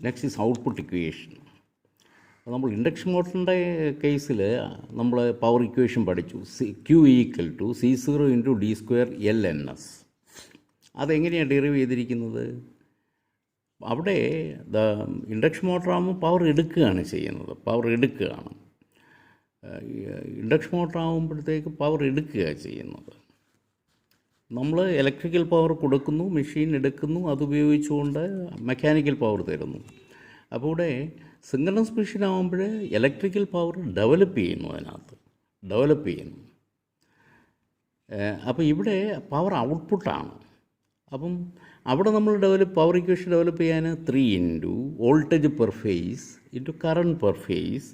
Next is output equation. നമ്മൾ induction മോട്ടറിൻ്റെ കേസിൽ നമ്മൾ പവർ ഇക്വേഷൻ പഠിച്ചു. Q equal to C0 into d²LNS. അതെങ്ങനെയാണ് ഡെറിവ് ചെയ്തിരിക്കുന്നത്? അവിടെ ഇൻഡക്ഷൻ മോട്ടറാകുമ്പോൾ പവർ എടുക്കുകയാണ് ചെയ്യുന്നത്. ഇൻഡക്ഷൻ മോട്ടറാകുമ്പോഴത്തേക്ക് പവർ എടുക്കുകയാണ് ചെയ്യുന്നത്. നമ്മൾ ഇലക്ട്രിക്കൽ പവർ കൊടുക്കുന്നു, മെഷീൻ എടുക്കുന്നു, അതുപയോഗിച്ചുകൊണ്ട് മെക്കാനിക്കൽ പവർ തരുന്നു. അപ്പോൾ ഇവിടെ സിങ്ക്രണസ് മെഷീൻ ആകുമ്പോൾ ഇലക്ട്രിക്കൽ പവർ ഡെവലപ്പ് ചെയ്യുന്നു. അപ്പോൾ ഇവിടെ പവർ ഔട്ട്പുട്ടാണ്. അപ്പം അവിടെ നമ്മൾ പവർ ഇക്വേഷൻ ഡെവലപ്പ് ചെയ്യാൻ 3 into voltage per phase into current per phase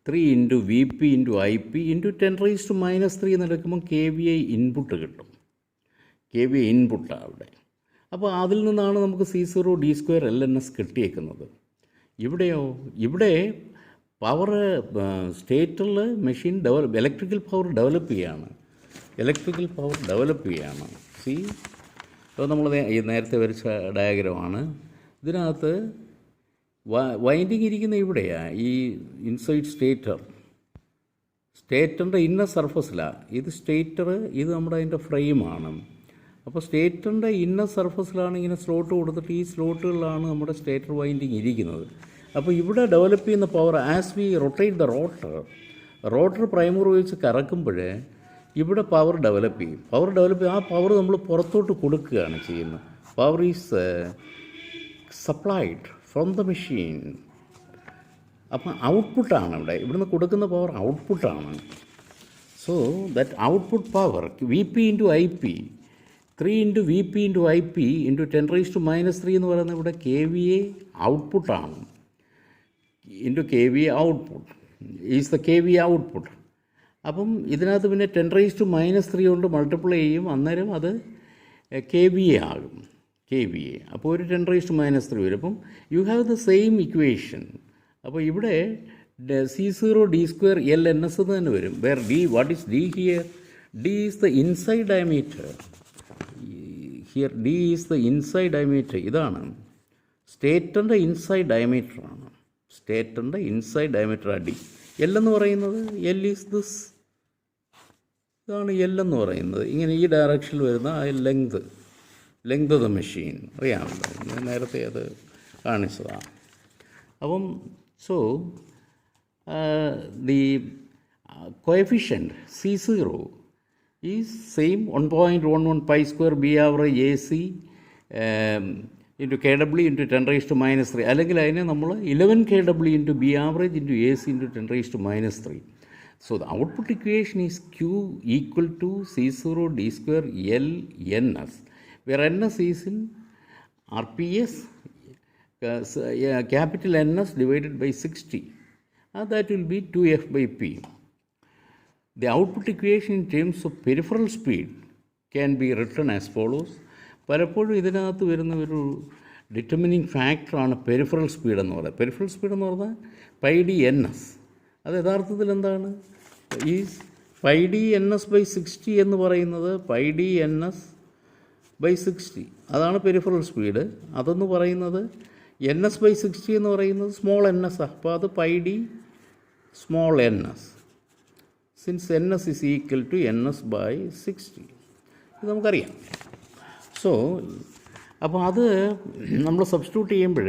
3 into VP into IP into 10⁻³ എന്നെടുക്കുമ്പോൾ KVA ഇൻപുട്ട് കിട്ടും. KVA ഇൻപുട്ടാണ് അവിടെ. അപ്പോൾ അതിൽ നിന്നാണ് നമുക്ക് C0 d²LNS കിട്ടിയേക്കുന്നത്. ഇവിടെ പവർ സ്റ്റേറ്ററിൽ മെഷീൻ ഇലക്ട്രിക്കൽ പവർ ഡെവലപ്പ് ചെയ്യാണ്. സി, അപ്പോൾ നമ്മൾ നേരത്തെ വരച്ച ഡയഗ്രമാണ്. ഇതിനകത്ത് വൈൻഡിങ് ഇരിക്കുന്ന ഇവിടെയാണ്, ഈ ഇൻസൈഡ് സ്റ്റേറ്ററിൻ്റെ ഇന്നർ സർഫസിലാണ്. ഇത് നമ്മുടെ അതിൻ്റെ ഫ്രെയിമാണ്. അപ്പോൾ സ്റ്റേറ്ററിൻ്റെ ഇന്നർ സർഫസിലാണ് ഇങ്ങനെ സ്ലോട്ട് കൊടുത്തിട്ട് ഈ സ്ലോട്ടുകളിലാണ് നമ്മുടെ സ്റ്റേറ്റർ വൈൻഡിങ് ഇരിക്കുന്നത്. അപ്പോൾ ഇവിടെ ഡെവലപ്പ് ചെയ്യുന്ന power as we rotate the rotor primer ഉപയോഗിച്ച് കറക്കുമ്പോൾ ഇവിടെ പവർ ഡെവലപ്പ് ചെയ്യും. ആ പവർ നമ്മൾ പുറത്തോട്ട് കൊടുക്കുകയാണ് ചെയ്യുന്നത്. Power is supplied from the machine. അപ്പം ഔട്ട്പുട്ടാണ് ഇവിടുന്ന് കൊടുക്കുന്ന പവർ ഔട്ട്പുട്ടാണ്. So that output power VP into IP 3 into VP into IP into 10⁻³ എന്ന് പറയുന്നത് ഇവിടെ KVA ഔട്ട്പുട്ടാണ്. Into KVA output is the KVA output. അപ്പം ഇതിനകത്ത് പിന്നെ 10⁻³ കൊണ്ട് മൾട്ടിപ്ലൈ ചെയ്യും, അന്നേരം അത് KVA ആകും. അപ്പോൾ ഒരു 10⁻³ വരും. അപ്പം you have the same equation. അപ്പോൾ ഇവിടെ C0 d²LNS എന്ന് തന്നെ വരും. Where what is D here? D is the inside diameter. D is the inside diameter. ഇതാണ് സ്റ്റേറ്ററിൻ്റെ ഇൻസൈഡ് ഡയമീറ്ററാണ്. D. L എന്ന് പറയുന്നത് L ഈസ് ദിസ്. ഇതാണ് L എന്ന് പറയുന്നത്. ഇങ്ങനെ ഈ ഡയറക്ഷനിൽ വരുന്ന ആ ലെങ്ത് ഓഫ് ദ മെഷീൻ അറിയാമല്ലോ, ഞാൻ നേരത്തെ അത് കാണിച്ചതാണ്. അപ്പം so the coefficient C0 is same 1.11 π² B average AC into KW into 10⁻³ അല്ലെങ്കിൽ അതിനെ നമ്മൾ 11 KW into B average into AC into 10⁻³. So the output equation is Q equal to C0 d²LNS, where NS is in RPS, capital NS divided by 60, and that will be 2F/P. The output equation in terms of peripheral speed can be written as follows. പലപ്പോഴും ഇതിനകത്ത് വരുന്ന ഒരു determining ഫാക്ടറാണ് peripheral speed എന്ന് പറയുന്നത്. Peripheral speed എന്ന് പറഞ്ഞാൽ πdNS. അത് യഥാർത്ഥത്തിൽ എന്താണ്? ഈ πdNS/60 എന്ന് പറയുന്നത് πdNS/60 അതാണ് പെരിഫറൽ സ്പീഡ്. അതെന്ന് പറയുന്നത് NS/60 എന്ന് പറയുന്നത് സ്മോൾ ns. അപ്പോൾ അത് πd_ns. Since NS is equal to NS/60. ഇത് നമുക്കറിയാം. സോ അപ്പോൾ അത് നമ്മൾ സബ്സ്റ്റിറ്റ്യൂട്ട് ചെയ്യുമ്പോൾ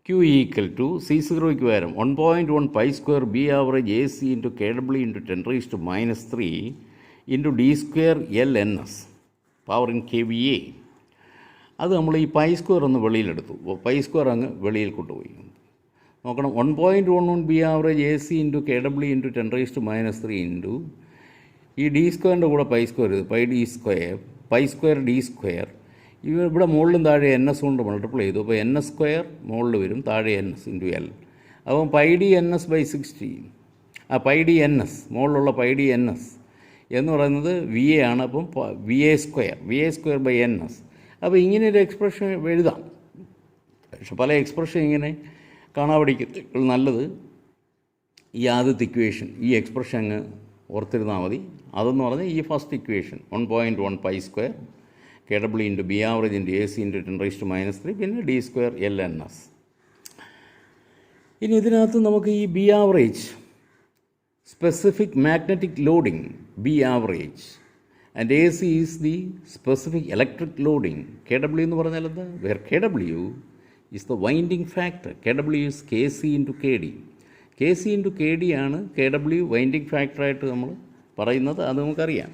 Q ഈക്വൽ ടു C0യ്ക്ക് പകരം 1.1 π² B average AC into KW into 10⁻³ into d²LNS power in KVA. അത് നമ്മൾ ഈ π² ഒന്ന് വെളിയിലെടുത്തു. π² അങ്ങ് വെളിയിൽ കൊണ്ടുപോയി. നോക്കണം, 1.11 B average AC into KW into 10⁻³ into ഈ d² കൂടെ π² ഇത് π²d². ഇവിടെ മുകളിലും താഴെ NS കൊണ്ട് മൾട്ടിപ്ലൈ ചെയ്തു. അപ്പോൾ NS² മുകളിൽ വരും, താഴെ NS ഇൻറ്റു L. അപ്പം πdNS/60 πdNS മുകളിലുള്ള πdNS എന്ന് പറയുന്നത് VA ആണ്. അപ്പം VA²/NS. അപ്പോൾ ഇങ്ങനെ ഒരു എക്സ്പ്രഷൻ എഴുതാം. പക്ഷെ പല എക്സ്പ്രഷൻ ഇങ്ങനെ കാണാൻ പഠിക്കും. നല്ലത് ഈ ആദ്യത്തെ ഇക്വേഷൻ, ഈ എക്സ്പ്രഷൻ അങ്ങ് ഓർത്തിരുന്നാൽ മതി. അതെന്ന് പറഞ്ഞാൽ ഈ first equation 1.1 π² KW into B average into AC into 10 raised to minus 3, പിന്നെ D square ln(s). ഇനി ഇതിനകത്ത് നമുക്ക് ഈ B average, specific magnetic loading B average and A C is the specific electric loading. KW എന്ന് പറഞ്ഞാൽ എന്താ? Where KW is the winding factor. KW is KC into KD. KC into KD ആണ് KW winding ഫാക്ടറായിട്ട് നമ്മൾ പറയുന്നത്. അത് നമുക്കറിയാം.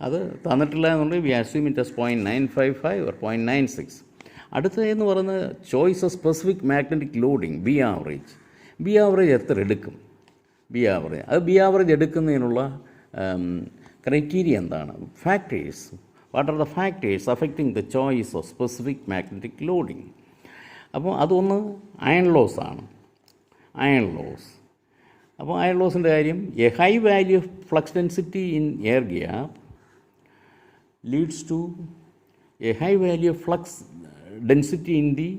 അത് തന്നിട്ടില്ല എന്നുണ്ടെങ്കിൽ we assume it as 0.955 or 0.96. അടുത്തതെന്ന് പറയുന്നത് choice of specific magnetic loading B average. B average എത്ര എടുക്കും? ബി ആവറേജ് ബി ആവറേജ് എടുക്കുന്നതിനുള്ള ക്രൈറ്റീരിയ എന്താണ്? Factors. What are the factors affecting the choice of specific magnetic loading? അപ്പോൾ അതൊന്ന് iron loss ആണ്. Iron loss. അപ്പോൾ അയൺ ലോസിൻ്റെ കാര്യം, a high value of flux density in air gap leads to a high value of flux density in the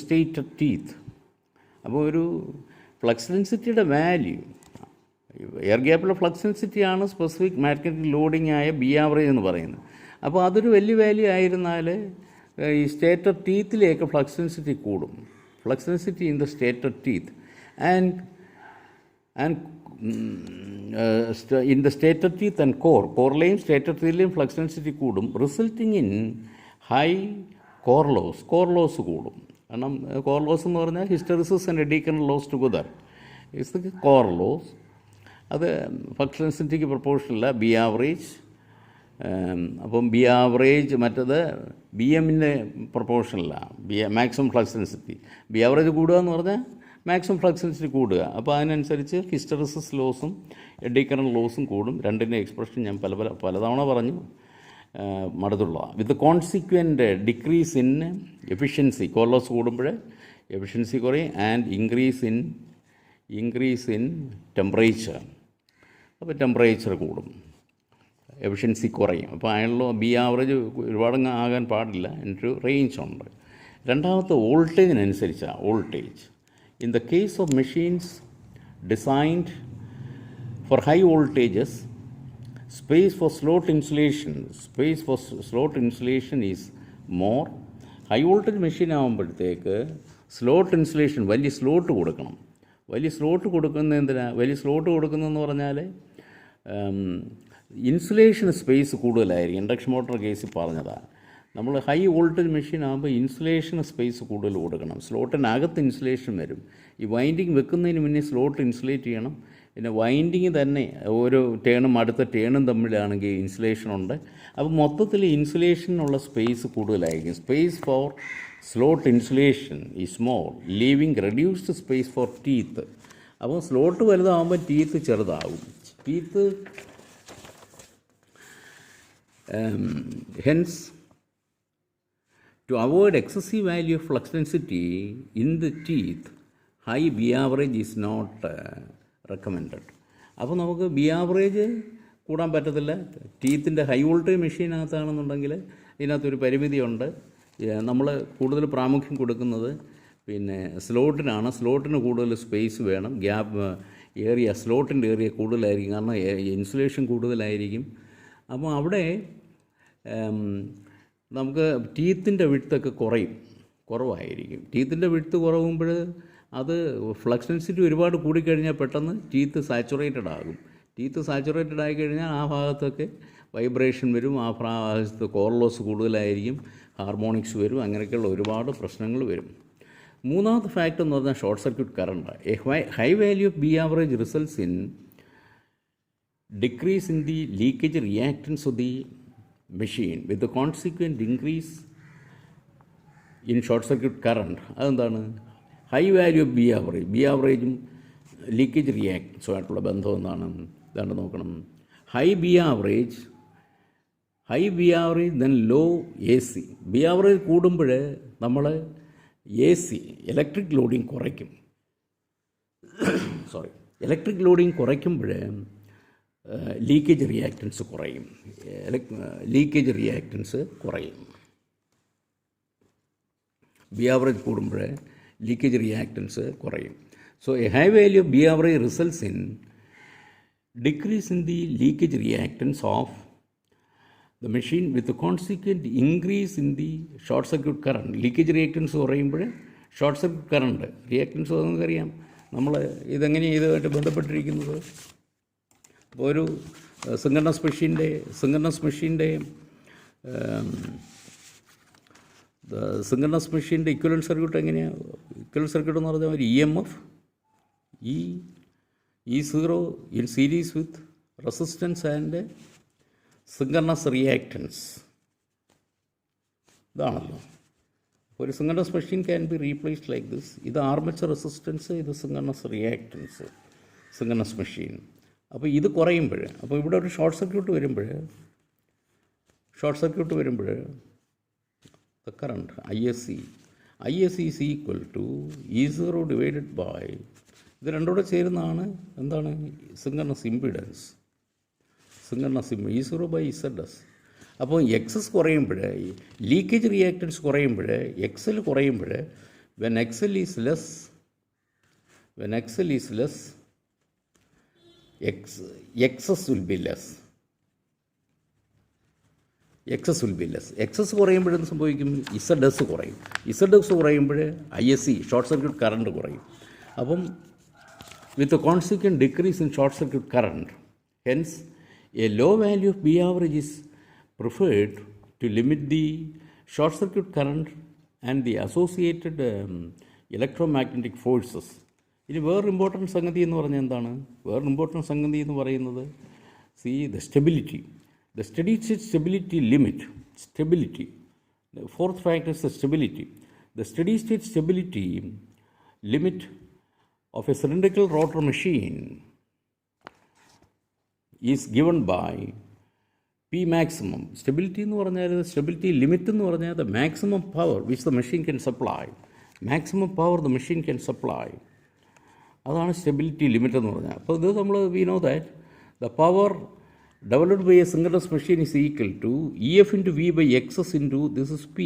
stator teeth. അപ്പോൾ ഒരു flux ഡെൻസിറ്റിയുടെ value, air ഗ്യാപ്പിലെ ഫ്ലക്സ് ഡെൻസിറ്റിയാണ് സ്പെസിഫിക് മാഗ്നറ്റിക് ലോഡിംഗ് ആയ B average എന്ന് പറയുന്നത്. അപ്പോൾ അതൊരു വലിയ വാല്യൂ ആയിരുന്നാൽ ഈ സ്റ്റേറ്റഡ് ടീത്തിലേക്ക് ഫ്ലക്സ് ഡെൻസിറ്റി കൂടും. Flux density in the stator teeth and in the stator teeth and കോറിലെയും സ്റ്റേറ്റഡ് ടീത്തിലെയും ഫ്ലക്സ് ഡെൻസിറ്റി കൂടും, resulting in high core loss കൂടും. കാരണം കോർ ലോസ് എന്ന് പറഞ്ഞാൽ hysteresis and eddy current loss together is the core loss. അത് flux ഡെൻസിറ്റിക്ക് പ്രൊപ്പോർഷനല്ല ബി ആവറേജ്. അപ്പം ബി ആവറേജ് മറ്റത് ബി എമ്മിൻ്റെ പ്രൊപ്പോർഷനല്ല, maximum flux density. B average കൂടുക എന്ന് പറഞ്ഞാൽ മാക്സിമം ഫ്ലക്സ് ഡെൻസിറ്റി കൂടുക. അപ്പോൾ അതിനനുസരിച്ച് ഹിസ്റ്ററിസിസ് ലോസും എഡീക്കണൽ ലോസും കൂടും. രണ്ടിൻ്റെ എക്സ്പ്രഷൻ ഞാൻ പലതവണ പറഞ്ഞു, മടുത്തുള്ള. With consequent decrease in efficiency. Core loss കൂടുമ്പോൾ എഫിഷ്യൻസി കുറയും ആൻഡ് ഇൻക്രീസ് ഇൻ ടെമ്പറേച്ചർ. അപ്പോൾ ടെമ്പറേച്ചർ കൂടും, എഫിഷ്യൻസി കുറയും. അപ്പോൾ അയാളുടെ ബി ആവറേജ് ഒരുപാടങ്ങ് ആകാൻ പാടില്ല, എന്നൊരു റേഞ്ച് ഉണ്ട്. രണ്ടാമത്തെ വോൾട്ടേജിനനുസരിച്ചാണ്. Voltage in the case of machines designed for high voltages, space for slot insulation is more. High voltage machine ആകുമ്പോഴത്തേക്ക് സ്ലോട്ട് ഇൻസുലേഷൻ, വലിയ സ്ലോട്ട് കൊടുക്കണം. വലിയ സ്ലോട്ട് കൊടുക്കുന്നത് എന്തിനാണ്? വലിയ സ്ലോട്ട് കൊടുക്കുന്നതെന്ന് പറഞ്ഞാൽ ഇൻസുലേഷൻ സ്പേസ് കൂടുതലായിരിക്കും. ഇൻഡക്ഷൻ മോട്ടോർ കേസിൽ പറഞ്ഞതാണ്. നമ്മൾ ഹൈ വോൾട്ടേജ് മെഷീൻ ആകുമ്പോൾ ഇൻസുലേഷൻ സ്പേസ് കൂടുതൽ കൊടുക്കണം. സ്ലോട്ടിനകത്ത് ഇൻസുലേഷൻ വരും. ഈ വൈൻഡിങ് വെക്കുന്നതിന് മുന്നേ സ്ലോട്ട് ഇൻസുലേറ്റ് ചെയ്യണം. പിന്നെ വൈൻഡിങ് തന്നെ ഓരോ ടേണും അടുത്ത ടേണും തമ്മിലാണെങ്കിൽ ഇൻസുലേഷൻ ഉണ്ട്. അപ്പോൾ മൊത്തത്തിൽ ഇൻസുലേഷനുള്ള സ്പേസ് കൂടുതലായിരിക്കും. Space for slot insulation is more, leaving reduced space for teeth. അപ്പോൾ സ്ലോട്ട് വലുതാകുമ്പോൾ ടീത്ത് ചെറുതാകും. Teeth hence to avoid excessive value of flux density in the teeth, high B average is not recommended. അപ്പോൾ നമുക്ക് B average കൂടാൻ പറ്റത്തില്ല. ടീത്തിൻ്റെ high voltage മെഷീനകത്താണെന്നുണ്ടെങ്കിൽ ഇതിനകത്തൊരു പരിമിതിയുണ്ട്. നമ്മൾ കൂടുതൽ പ്രാമുഖ്യം കൊടുക്കുന്നത് പിന്നെ സ്ലോട്ടിനാണ്. സ്ലോട്ടിന് കൂടുതൽ സ്പേസ് വേണം, ഗ്യാപ്പ് ഏരിയ, സ്ലോട്ടിൻ്റെ ഏരിയ കൂടുതലായിരിക്കും, കാരണം ഇൻസുലേഷൻ കൂടുതലായിരിക്കും. അപ്പോൾ അവിടെ നമുക്ക് ടീത്തിൻ്റെ വിഡ്ത്തൊക്കെ കുറവായിരിക്കും. ടീത്തിൻ്റെ വിഡ്ത്ത് കുറവുമ്പോൾ അത് ഫ്ലക്സ് ഡെൻസിറ്റി ഒരുപാട് കൂടിക്കഴിഞ്ഞാൽ പെട്ടെന്ന് ടീത്ത് സാച്ചുറേറ്റഡ് ആകും. ടീത്ത് സാച്ചുറേറ്റഡ് ആയിക്കഴിഞ്ഞാൽ ആ ഭാഗത്തൊക്കെ വൈബ്രേഷൻ വരും, ആ ഭാഗത്ത് കോർ ലോസ് കൂടുതലായിരിക്കും, ഹാർമോണിക്സ് വരും, അങ്ങനെയൊക്കെയുള്ള ഒരുപാട് പ്രശ്നങ്ങൾ വരും. മൂന്നാമത്തെ ഫാക്ടർ എന്ന് പറഞ്ഞാൽ short circuit current. A high value of B average results in decrease in the leakage reactance of the machine with the consequent increase in short circuit current. അതെന്താണ്? ഹൈ വാല്യൂ ഓഫ് ബി ആവറേജും leakage റിയാക്റ്റൻസുമായിട്ടുള്ള ബന്ധം എന്താണ്? ഇതാണ്ട് നോക്കണം. High B average then low A C. B average കൂടുമ്പോൾ നമ്മൾ A C electric loading കുറയ്ക്കും. ഇലക്ട്രിക് ലോഡിങ് കുറയ്ക്കുമ്പോൾ ലീക്കേജ് റിയാക്റ്റൻസ് കുറയും. ബി ആവറേജ് കൂടുമ്പോൾ ലീക്കേജ് റിയാക്റ്റൻസ് കുറയും. So A high value of B average results in decrease in the leakage reactance of the machine with the consequent increase in the short circuit current. Leakage reactance കുറയുമ്പോൾ short circuit current reactance നമുക്കറിയാം. നമ്മൾ ഇതെങ്ങനെയാണ് ഇതുമായിട്ട് ബന്ധപ്പെട്ടിരിക്കുന്നത്? അപ്പോൾ ഒരു synchronous മെഷീൻ്റെ equivalent circuit എങ്ങനെയാണ്? ഇക്വലൻറ്റ് സർക്യൂട്ട് എന്ന് പറഞ്ഞാൽ ഒരു EMF E0 in series with resistance and synchronous reactance. ഇതാണല്ലോ. ഒരു synchronous machine can be replaced like this. ഇത് ആർമേച്ചർ റെസിസ്റ്റൻസ്, ഇത് സിങ്കർണസ് റിയാക്ടൻസ്, സിങ്കർണസ് മെഷീൻ. അപ്പോൾ ഇത് കുറയുമ്പോൾ, അപ്പോൾ ഇവിടെ ഒരു ഷോർട്ട് സർക്യൂട്ട് വരുമ്പോൾ the current ISC is equal to E0 divided by, ഇത് രണ്ടുകൂടെ ചേരുന്നതാണ് എന്താണ്? Synchronous impedance, E0 by ZS. അപ്പോൾ എക്സസ് കുറയുമ്പോൾ, ലീക്കേജ് റിയാക്ടൻസ് കുറയുമ്പോൾ, XL കുറയുമ്പോൾ, when XL is less, XS will be less. X S കുറയുമ്പോഴെന്ന് സംഭവിക്കും? ZS കുറയും. ZS കുറയുമ്പോൾ ISC, ഷോർട്ട് സർക്യൂട്ട് കറണ്ട് കുറയും. അപ്പം with a consequent decrease in short circuit current, hence a low value of B average is preferred to limit the short circuit current and the associated electromagnetic forces. ഇനി വേറൊരു important സംഗതി എന്ന് പറഞ്ഞാൽ എന്താണ്? വേറൊരു important സംഗതി എന്ന് പറയുന്നത് the stability. The steady state stability limit. The fourth factor is the stability. The steady state stability limit of a cylindrical rotor machine is given by P maximum. Stability എന്ന് പറഞ്ഞാൽ, stability limit എന്ന് പറഞ്ഞാൽ the maximum power which the machine can supply. അതാണ് stability limit എന്ന് പറഞ്ഞാൽ. അപ്പോൾ ഇത് നമ്മൾ we know that the power developed by a synchronous machine is equal to EF into V by XS into, this is P.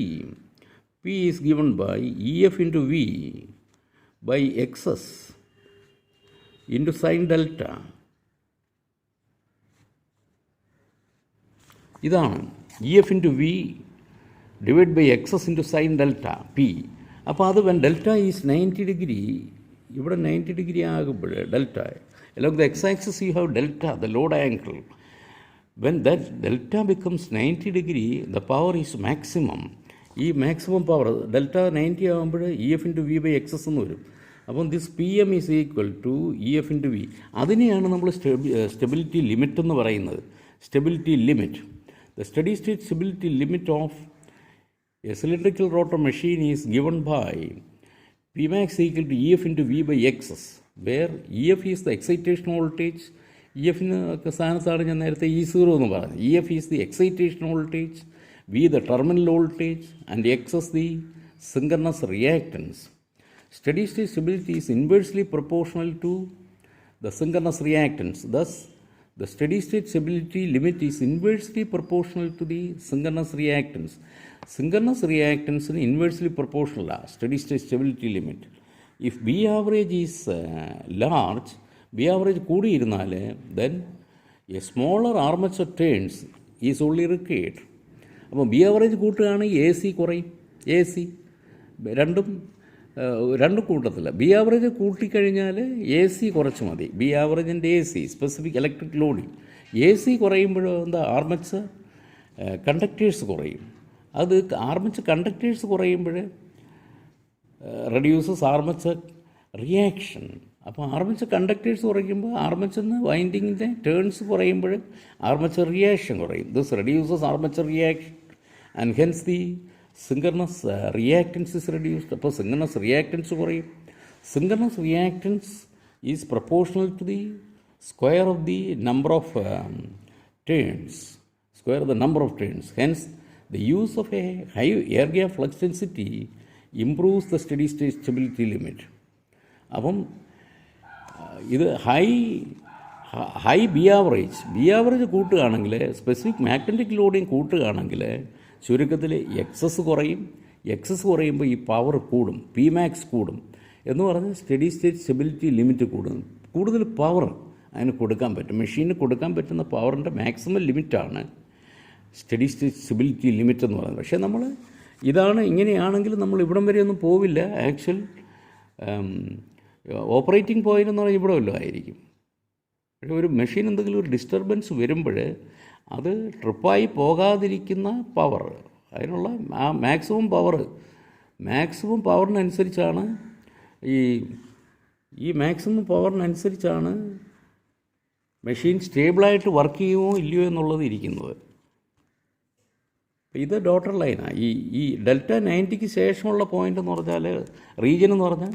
P is given by EF into V by XS into sin delta. ഇതാണ് EF into V divided by XS into sin delta P. അപ്പോൾ അത് when delta is 90 degree, ഇവിടെ 90 degree ആകുമ്പോൾ delta, along the x-axis you have delta, the load angle. When that delta becomes 90 degree, the power is maximum. ഈ maximum power delta 90 ആകുമ്പോൾ EF into V by XS എന്ന് വരും. അപ്പം this PM is equal to EF into V. അതിനെയാണ് നമ്മൾ stability limit എന്ന് പറയുന്നത്. Stability limit, the steady state stability limit of a cylindrical rotor machine is given by Pmax equal to EF into V by XS, where EF is the excitation voltage. EFന് സ്ഥാനത്താണ് ഞാൻ നേരത്തെ E0 എന്ന് പറഞ്ഞു. EF is the excitation voltage, V the terminal voltage, and XS the synchronous reactance. Steady state stability is inversely proportional to the synchronous reactance. Thus, the steady state stability limit is inversely proportional to the synchronous reactance. Synchronous reactance is inversely proportional to steady state stability limit. If B average is large, B average കൂടി ഇരുന്നാൽ, then a smaller armature turns is only required. അപ്പോൾ B average കൂട്ടുകയാണെങ്കിൽ AC കുറയും. AC രണ്ടും കൂട്ടത്തില്ല. B average കൂട്ടിക്കഴിഞ്ഞാൽ AC കുറച്ച് മതി. B average AC specific electric loading. AC കുറയുമ്പോഴോ എന്താ, ആർമച്ചർ കണ്ടക്ടേഴ്സ് കുറയും. അത് ആർമച്ചർ കണ്ടക്ടേഴ്സ് കുറയുമ്പോൾ റെഡ്യൂസസ് ആർമച്ചർ റിയാക്ഷൻ. അപ്പോൾ ആർമച്ചർ കണ്ടക്ടേഴ്സ് കുറയ്ക്കുമ്പോൾ ആർമച്ചറിന് വൈൻഡിങ്ങിൻ്റെ ടേൺസ് കുറയുമ്പോൾ ആർമച്ചർ റിയാക്ഷൻ കുറയും. This reduces armature reaction and hence the synchronous reactance is reduced. അപ്പോൾ സിങ്കർണസ് റിയാക്റ്റൻസ് കുറയും. Synchronous reactance is proportional to the square of the number of turns. Hence, the use of a high air gap flux density improves the steady state stability limit. അപ്പം ഇത് high B average കൂട്ടുകയാണെങ്കിൽ, specific magnetic loading കൂട്ടുകയാണെങ്കിൽ, ചുരുക്കത്തിൽ excess കുറയുമ്പോൾ ഈ power കൂടും, Pmax കൂടും എന്ന് പറഞ്ഞ് സ്റ്റഡി സ്റ്റേറ്റ് സ്റ്റെബിലിറ്റി ലിമിറ്റ് കൂടും. കൂടുതൽ പവർ അതിന് കൊടുക്കാൻ പറ്റും. മെഷീന് കൊടുക്കാൻ പറ്റുന്ന പവറിൻ്റെ മാക്സിമം ലിമിറ്റാണ് സ്റ്റഡി സ്റ്റേറ്റ് സ്റ്റെബിലിറ്റി ലിമിറ്റ് എന്ന് പറയുന്നത്. പക്ഷേ നമ്മൾ ഇങ്ങനെയാണെങ്കിൽ നമ്മൾ ഇവിടം വരെ ഒന്നും പോവില്ല. ആക്ച്വൽ ഓപ്പറേറ്റിംഗ് പോയിൻ്റ് എന്ന് പറഞ്ഞാൽ ഇവിടെ വല്ലതും ആയിരിക്കും. പക്ഷേ ഒരു മെഷീൻ എന്തെങ്കിലും ഒരു ഡിസ്റ്റർബൻസ് വരുമ്പോൾ അത് ട്രിപ്പായി പോകാതിരിക്കുന്ന പവർ, അതിനുള്ള ആ മാക്സിമം പവറിനനുസരിച്ചാണ് ഈ മാക്സിമം പവറിനനുസരിച്ചാണ് മെഷീൻ സ്റ്റേബിളായിട്ട് വർക്ക് ചെയ്യുമോ ഇല്ലയോ എന്നുള്ളത് ഇരിക്കുന്നത്. ഇത് ഡോട്ടർ ലൈനാണ്. ഈ ഡെൽറ്റ 90ക്ക് ശേഷമുള്ള പോയിൻ്റ് എന്ന് പറഞ്ഞാൽ റീജിയൻ എന്ന് പറഞ്ഞാൽ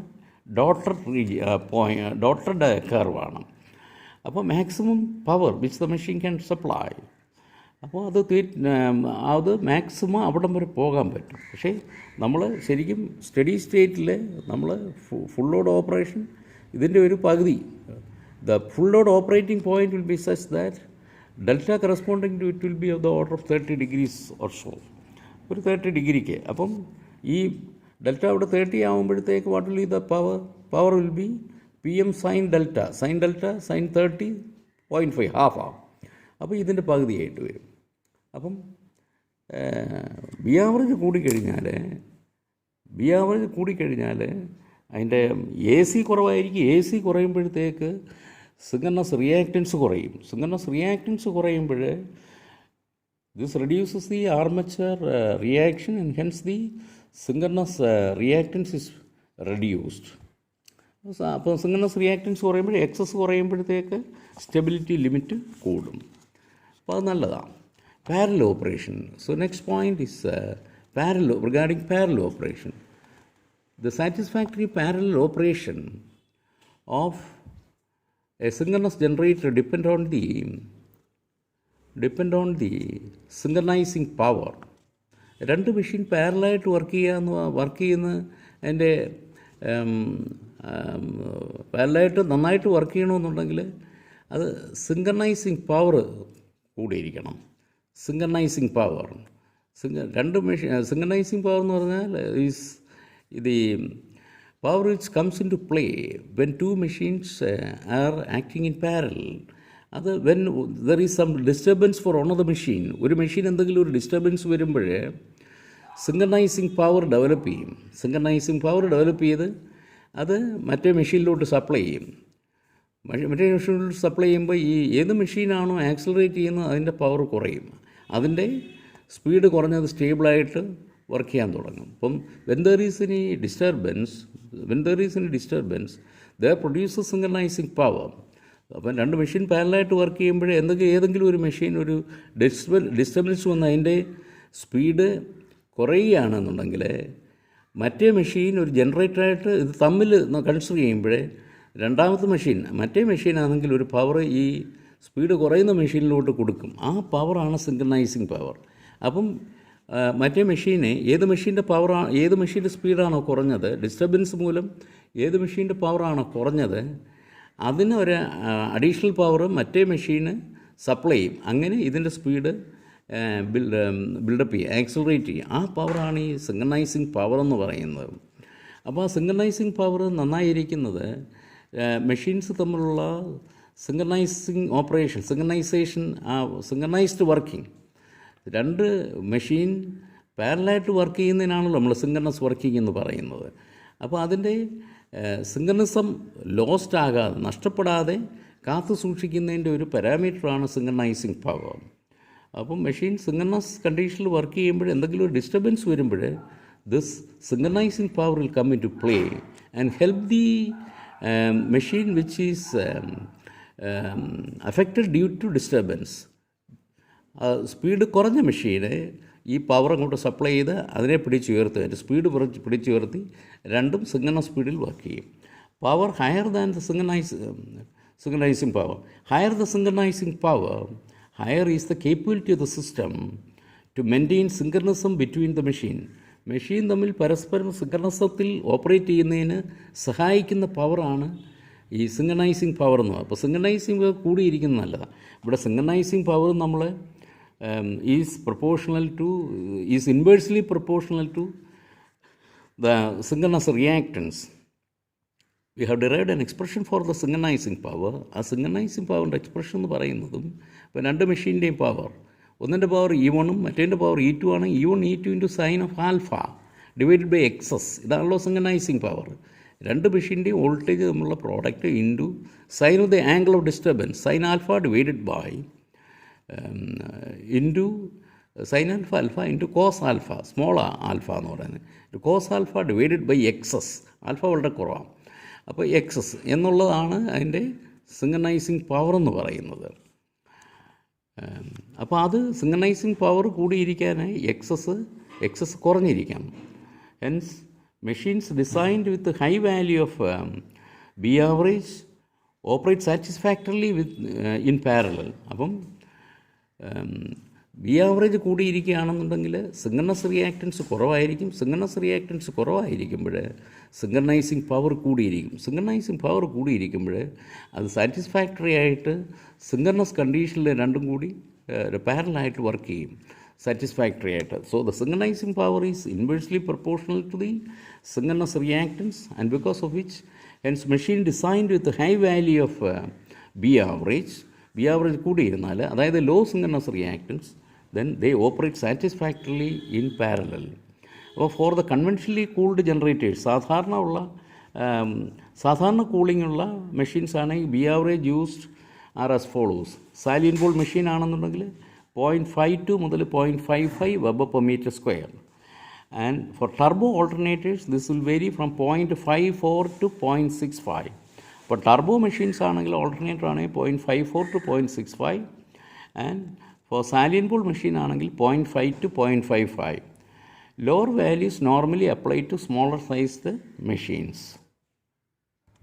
ഡോട്ടറുടെ കർവാണ്. അപ്പോൾ maximum power which the machine can supply. അപ്പോൾ അത് മാക്സിമം അവിടം വരെ പോകാൻ പറ്റും. പക്ഷേ നമ്മൾ ശരിക്കും സ്റ്റഡി സ്റ്റേറ്റിൽ നമ്മൾ ഫുൾ ലോഡ് ഓപ്പറേഷൻ ഇതിൻ്റെ ഒരു പകുതി, the full load operating point will be such that delta corresponding to it will be of the order of 30 degrees or so, ഒരു 30 ഡിഗ്രിക്ക്. അപ്പം ഈ ഡെൽറ്റ അവിടെ 30 ആകുമ്പോഴത്തേക്ക് what will be the power will be PM sine delta sine 30.5 half ആവും. അപ്പോൾ ഇതിൻ്റെ പകുതിയായിട്ട് വരും. അപ്പം ബി ആവറേജ് കൂടിക്കഴിഞ്ഞാൽ അതിൻ്റെ AC കുറവായിരിക്കും. AC കുറയുമ്പോഴത്തേക്ക് സിങ്കർണസ് റിയാക്റ്റൻസ് കുറയുമ്പോൾ this reduces the armature reaction and hence the synchronous reactance is reduced. അപ്പോൾ സിങ്കർണസ് റിയാക്റ്റൻസ് കുറയുമ്പോൾ എക്സസ് കുറയുമ്പോഴത്തേക്ക് സ്റ്റെബിലിറ്റി ലിമിറ്റ് കൂടും. അപ്പോൾ അത് നല്ലതാണ്. Parallel operation. So next point is regarding parallel operation. The satisfactory parallel operation of a synchronous generator depend on the synchronizing power. രണ്ട് machine പാരലായിട്ട് work ചെയ്യുന്ന അതിൻ്റെ പാരലായിട്ട് നന്നായിട്ട് വർക്ക് ചെയ്യണമെന്നുണ്ടെങ്കിൽ അത് സിങ്കർണൈസിങ് പവർ കൂടിയിരിക്കണം. സിങ്കർണൈസിങ് പവർ എന്ന് പറഞ്ഞാൽ the power which comes into play when two machines are acting in parallel. അത് when there is some disturbance for another machine, ഒരു മെഷീൻ എന്തെങ്കിലും ഒരു ഡിസ്റ്റർബൻസ് വരുമ്പോൾ സിങ്കർണൈസിങ് പവർ ഡെവലപ്പ് ചെയ്ത് അത് മറ്റേ മെഷീനിലോട്ട് സപ്ലൈ ചെയ്യും. മറ്റേ മെഷീനിലോട്ട് സപ്ലൈ ചെയ്യുമ്പോൾ ഈ ഏത് മെഷീനാണോ ആക്സിലറേറ്റ് ചെയ്യുന്നത് അതിൻ്റെ പവർ കുറയും, അതിൻ്റെ സ്പീഡ് കുറഞ്ഞത് സ്റ്റേബിളായിട്ട് വർക്ക് ചെയ്യാൻ തുടങ്ങും. അപ്പം when there is any disturbance there produces synchronizing power. അപ്പം രണ്ട് മെഷീൻ പാരലായിട്ട് വർക്ക് ചെയ്യുമ്പോൾ ഏതെങ്കിലും ഒരു മെഷീൻ ഒരു ഡിസ്റ്റർബൻസ് വന്ന് അതിൻ്റെ സ്പീഡ് കുറയുകയാണെന്നുണ്ടെങ്കിൽ മറ്റേ മെഷീൻ ഒരു ജനറേറ്ററായിട്ട് ഇത് തമ്മിൽ കൺസിഡർ ചെയ്യുമ്പോൾ മറ്റേ മെഷീനാണെങ്കിൽ ഒരു പവർ ഈ സ്പീഡ് കുറയുന്ന മെഷീനിലോട്ട് കൊടുക്കും. ആ പവറാണ് സിങ്കർണൈസിങ് പവർ. അപ്പം മറ്റേ മെഷീനെ ഏത് മെഷീൻ്റെ സ്പീഡാണോ കുറഞ്ഞത്, ഡിസ്റ്റർബൻസ് മൂലം ഏത് മെഷീൻ്റെ പവറാണോ കുറഞ്ഞത്, അതിന് ഒരു അഡീഷണൽ പവർ മറ്റേ മെഷീന് സപ്ലൈ ചെയ്യും. അങ്ങനെ ഇതിൻ്റെ സ്പീഡ് ബിൽഡപ്പ് ചെയ്യുക, ആക്സിലറേറ്റ് ചെയ്യുക. ആ പവറാണ് ഈ സിങ്കർണൈസിങ് പവർ എന്ന് പറയുന്നത്. അപ്പോൾ ആ സിങ്കർണൈസിങ് പവർ നന്നായിരിക്കുന്നത് മെഷീൻസ് തമ്മിലുള്ള സിങ്കർണൈസ്ഡ് വർക്കിംഗ്. രണ്ട് മെഷീൻ പാരലായിട്ട് വർക്ക് ചെയ്യുന്നതിനാണല്ലോ നമ്മൾ സിങ്കർണസ് വർക്കിംഗ് എന്ന് പറയുന്നത്. അപ്പോൾ അതിൻ്റെ സിങ്കർണിസം നഷ്ടപ്പെടാതെ കാത്തു സൂക്ഷിക്കുന്നതിൻ്റെ ഒരു പാരാമീറ്ററാണ് സിങ്കർണൈസിങ് പവർ. അപ്പം മെഷീൻ സിങ്കർണസ് കണ്ടീഷനിൽ വർക്ക് ചെയ്യുമ്പോൾ എന്തെങ്കിലും ഒരു ഡിസ്റ്റർബൻസ് വരുമ്പോൾ this synchronizing power will come into play and help the machine which is affected due to disturbance. Speed കുറഞ്ഞ മെഷീന് ഈ പവർ അങ്ങോട്ട് സപ്ലൈ ചെയ്ത് അതിനെ അതിൻ്റെ സ്പീഡ് പിടിച്ചുയർത്തി രണ്ടും സിങ്കർണസ് സ്പീഡിൽ വർക്ക് ചെയ്യും. Power higher than the synchronizing power. Higher is the capability of the system to maintain synchronism between the machine തമ്മിൽ പരസ്പരം സിങ്കർണിസത്തിൽ ഓപ്പറേറ്റ് ചെയ്യുന്നതിന് സഹായിക്കുന്ന പവറാണ് ഈ സിങ്കർണൈസിങ് പവർ എന്ന് പറയുന്നത്. അപ്പോൾ സിങ്കർണൈസിങ് പവർ കൂടിയിരിക്കുന്നത് നല്ലതാണ്. ഇവിടെ സിങ്കർണൈസിങ് പവർ നമ്മൾ is inversely proportional to the synchronous reactance. We have derived an expression for the synchronizing power. ആ synchronizing power expression എന്ന് പറയുന്നതും ഇപ്പോൾ രണ്ട് മെഷീൻ്റെയും പവർ ഒന്നിൻ്റെ പവർ E1 മറ്റേതിൻ്റെ പവർ E2 ആണ്. E1 E2 into sine of alpha divided by X S. ഇതാണല്ലോ സിങ്കനൈസിങ് പവർ. രണ്ട് മെഷീൻ്റെയും വോൾട്ടേജ് തമ്മിലുള്ള product into sine of the angle of disturbance sine alpha divided by into sine alpha into cos alpha, small alpha എന്ന് പറയുന്നത്. Cos alpha divided by X S, alpha വളരെ കുറവാണ്. അപ്പോൾ excess എന്നുള്ളതാണ് അതിൻ്റെ സിങ്കനൈസിങ് പവർ എന്ന് പറയുന്നത്. അപ്പോൾ അത് സിങ്കനൈസിങ് പവർ കൂടിയിരിക്കാനായി എക്സസ് കുറഞ്ഞിരിക്കണം. Hence machines designed with high value of B average operate satisfactorily in parallel. അപ്പം ബി ആവറേജ് കൂടിയിരിക്കുകയാണെന്നുണ്ടെങ്കിൽ സിങ്കർണസ് റിയാക്റ്റൻസ് കുറവായിരിക്കും. സിങ്കർണസ് റിയാക്റ്റൻസ് കുറവായിരിക്കുമ്പോൾ സിങ്കർണൈസിങ് പവർ കൂടിയിരിക്കും. സിങ്കർണൈസിങ് പവർ കൂടിയിരിക്കുമ്പോൾ അത് സാറ്റിസ്ഫാക്ടറി ആയിട്ട് സിങ്കർണസ് കണ്ടീഷനിൽ രണ്ടും കൂടി പാരലായിട്ട് വർക്ക് ചെയ്യും സാറ്റിസ്ഫാക്ടറി ആയിട്ട്. So the synchronizing power is inversely proportional to the synchronous reactance and because of which hence machine designed with high value of B average കൂടിയിരുന്നാൽ, അതായത് low synchronous reactance, then they operate satisfactorily in parallel. അപ്പോൾ for the conventionally cooled generators, സാധാരണ cooling ഉള്ള machines ആണെങ്കിൽ B average used are as follows. Salient pole machine ആണെന്നുണ്ടെങ്കിൽ 0.52 മുതൽ 0.55 weber per metre square. And for turbo alternators this will vary from 0.54 to 0.65. ഇപ്പോൾ turbo machines ആണെങ്കിൽ alternator ആണെങ്കിൽ 0.54 to 0.65 and for salient pole machine ആണെങ്കിൽ 0.5 to 0.55. Lower values normally apply to smaller sized machines.